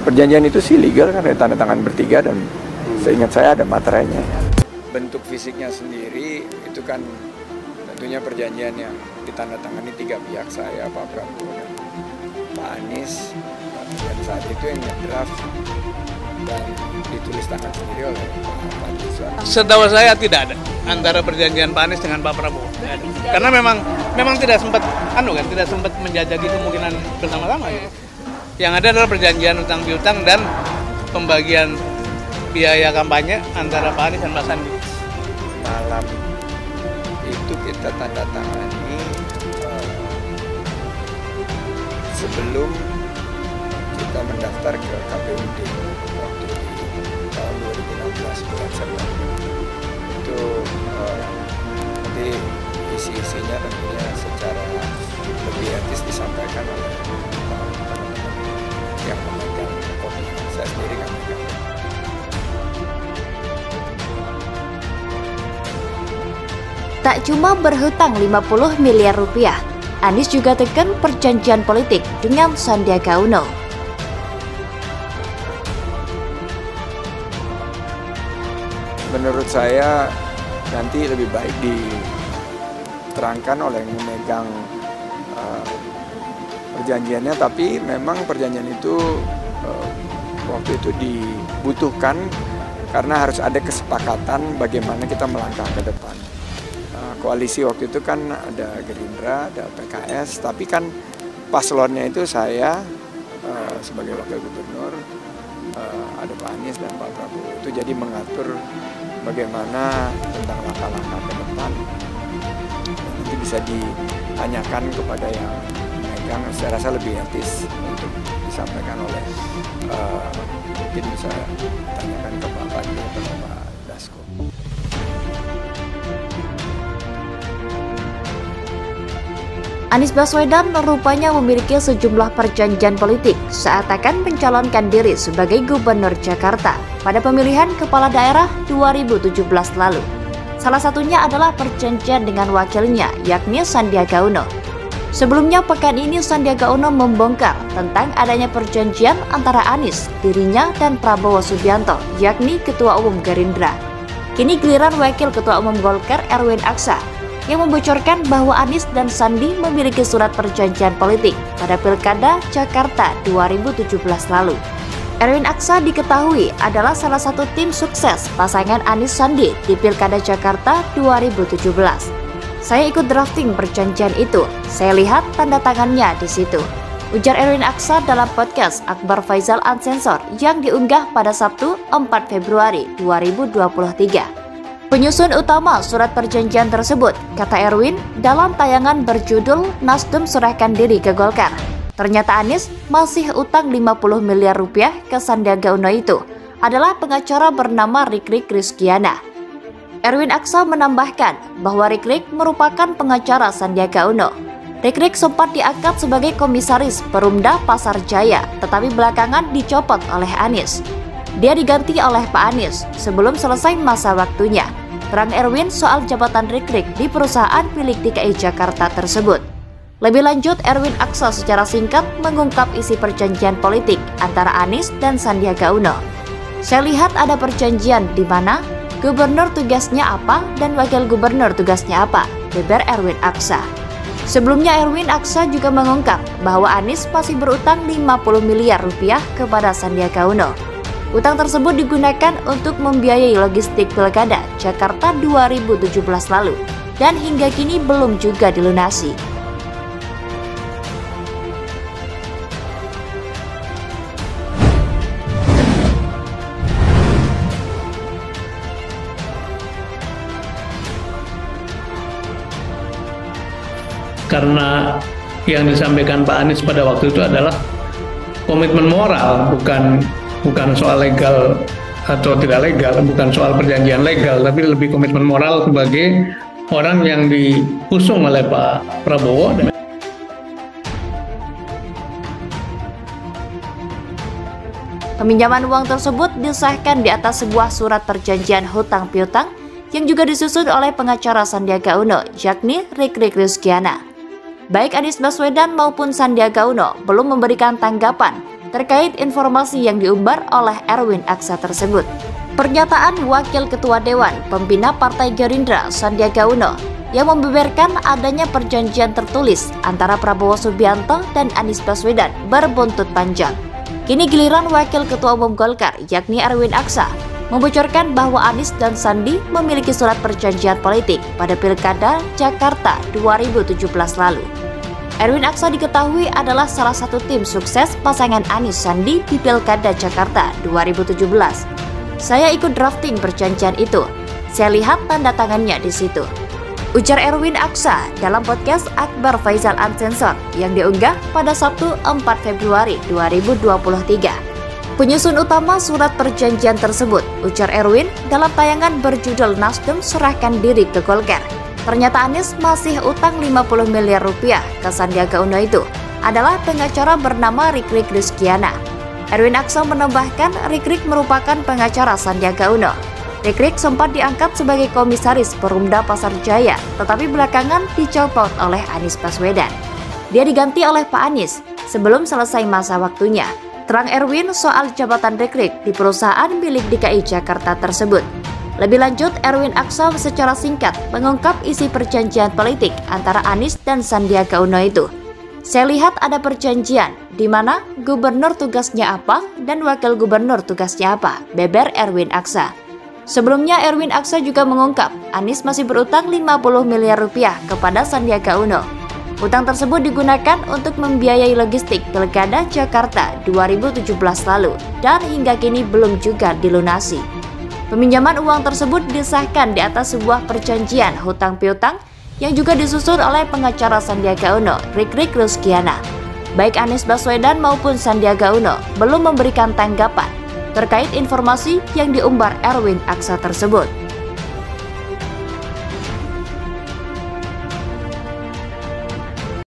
Perjanjian itu sih legal kan, ada tanda tangan bertiga dan seingat saya ada materainya. Bentuk fisiknya sendiri itu kan tentunya perjanjian yang ditandatangani tiga pihak, saya, Pak Prabowo, dan Pak Anies, dan saat itu yang ngedraft dan ditulis tangan sendiri oleh Pak Anies. Setahu saya tidak ada antara perjanjian Pak Anies dengan Pak Prabowo. Karena memang tidak sempat tidak sempat menjajaki kemungkinan bersama-sama gitu. Yang ada adalah perjanjian utang piutang dan pembagian biaya kampanye antara Pak Anies dan Pak Sandi. Malam itu kita tanda tangani sebelum kita mendaftar ke KPUD waktu di tahun 2016 bulan September. Itu nanti isi-isinya tentunya secara lebih etis disampaikan oleh teman-teman yang memegang kopi. Saya sendiri nggak memegang. Tak cuma berhutang 50 miliar rupiah, Anies juga tekan perjanjian politik dengan Sandiaga Uno. Menurut saya nanti lebih baik diterangkan oleh yang memegang perjanjiannya, tapi memang perjanjian itu waktu itu dibutuhkan karena harus ada kesepakatan bagaimana kita melangkah ke depan. Koalisi waktu itu kan ada Gerindra, ada PKS, tapi kan paslonnya itu saya sebagai wakil gubernur, ada Pak Anies dan Pak Prabowo. Itu jadi mengatur bagaimana tentang langkah-langkah ke depan. Nanti bisa ditanyakan kepada yang memegang, saya rasa lebih etis untuk disampaikan oleh mungkin bisa tanyakan ke Pak Fadli atau ke Pak Dasko. Anies Baswedan rupanya memiliki sejumlah perjanjian politik saat akan mencalonkan diri sebagai Gubernur Jakarta pada pemilihan kepala daerah 2017 lalu. Salah satunya adalah perjanjian dengan wakilnya, yakni Sandiaga Uno. Sebelumnya pekan ini Sandiaga Uno membongkar tentang adanya perjanjian antara Anies, dirinya, dan Prabowo Subianto, yakni Ketua Umum Gerindra. Kini giliran Wakil Ketua Umum Golkar Erwin Aksa yang membocorkan bahwa Anies dan Sandi memiliki surat perjanjian politik pada Pilkada Jakarta 2017 lalu. Erwin Aksa diketahui adalah salah satu tim sukses pasangan Anies Sandi di Pilkada Jakarta 2017. Saya ikut drafting perjanjian itu, saya lihat tanda tangannya di situ, ujar Erwin Aksa dalam podcast Akbar Faisal Unsensor yang diunggah pada Sabtu 4 Februari 2023. Penyusun utama surat perjanjian tersebut, kata Erwin, dalam tayangan berjudul Nasdem Serahkan Diri ke Golkar. Ternyata Anies masih utang 50 miliar rupiah ke Sandiaga Uno itu adalah pengacara bernama Rikrik Rizkiana. Erwin Aksa menambahkan bahwa Rikrik merupakan pengacara Sandiaga Uno. Rikrik sempat diangkat sebagai komisaris Perumda Pasar Jaya, tetapi belakangan dicopot oleh Anies. Dia diganti oleh Pak Anies sebelum selesai masa waktunya. Terang Erwin soal jabatan Rikrik di perusahaan milik DKI Jakarta tersebut. Lebih lanjut, Erwin Aksa secara singkat mengungkap isi perjanjian politik antara Anies dan Sandiaga Uno. Saya lihat ada perjanjian di mana gubernur tugasnya apa dan wakil gubernur tugasnya apa, beber Erwin Aksa. Sebelumnya Erwin Aksa juga mengungkap bahwa Anies masih berutang 50 miliar rupiah kepada Sandiaga Uno. Utang tersebut digunakan untuk membiayai logistik Pilkada Jakarta 2017 lalu dan hingga kini belum juga dilunasi. Karena yang disampaikan Pak Anies pada waktu itu adalah komitmen moral, bukan soal legal atau tidak legal, bukan soal perjanjian legal, tapi lebih komitmen moral sebagai orang yang diusung oleh Pak Prabowo. Peminjaman uang tersebut disahkan di atas sebuah surat perjanjian hutang piutang yang juga disusun oleh pengacara Sandiaga Uno, yakni Rikrik Rizkiana. Baik Anies Baswedan maupun Sandiaga Uno belum memberikan tanggapan terkait informasi yang diumbar oleh Erwin Aksa tersebut. Pernyataan Wakil Ketua Dewan Pembina Partai Gerindra Sandiaga Uno yang membeberkan adanya perjanjian tertulis antara Prabowo Subianto dan Anies Baswedan berbuntut panjang. Kini giliran Wakil Ketua Umum Golkar yakni Erwin Aksa membocorkan bahwa Anies dan Sandi memiliki surat perjanjian politik pada Pilkada Jakarta 2017 lalu. Erwin Aksa diketahui adalah salah satu tim sukses pasangan Anies Sandi di Pilkada Jakarta 2017. Saya ikut drafting perjanjian itu. Saya lihat tanda tangannya di situ, ujar Erwin Aksa dalam podcast Akbar Faisal Unsensor yang diunggah pada Sabtu 4 Februari 2023. Penyusun utama surat perjanjian tersebut, ujar Erwin dalam tayangan berjudul Nasdem Serahkan Diri ke Golkar. Ternyata Anies masih utang 50 miliar rupiah ke Sandiaga Uno itu adalah pengacara bernama Rikrik Rizkiana. Erwin Aksa menambahkan Rikrik merupakan pengacara Sandiaga Uno. Rikrik sempat diangkat sebagai komisaris Perumda Pasar Jaya, tetapi belakangan dicopot oleh Anies Baswedan. Dia diganti oleh Pak Anies sebelum selesai masa waktunya. Terang Erwin soal jabatan Rikrik di perusahaan milik DKI Jakarta tersebut. Lebih lanjut, Erwin Aksa secara singkat mengungkap isi perjanjian politik antara Anies dan Sandiaga Uno itu. Saya lihat ada perjanjian di mana gubernur tugasnya apa dan wakil gubernur tugasnya apa, beber Erwin Aksa. Sebelumnya Erwin Aksa juga mengungkap Anies masih berutang 50 miliar rupiah kepada Sandiaga Uno. Utang tersebut digunakan untuk membiayai logistik Pilkada Jakarta 2017 lalu dan hingga kini belum juga dilunasi. Peminjaman uang tersebut disahkan di atas sebuah perjanjian hutang piutang yang juga disusun oleh pengacara Sandiaga Uno, Rikrik Rizkiana. Baik Anies Baswedan maupun Sandiaga Uno belum memberikan tanggapan terkait informasi yang diumbar Erwin Aksa tersebut.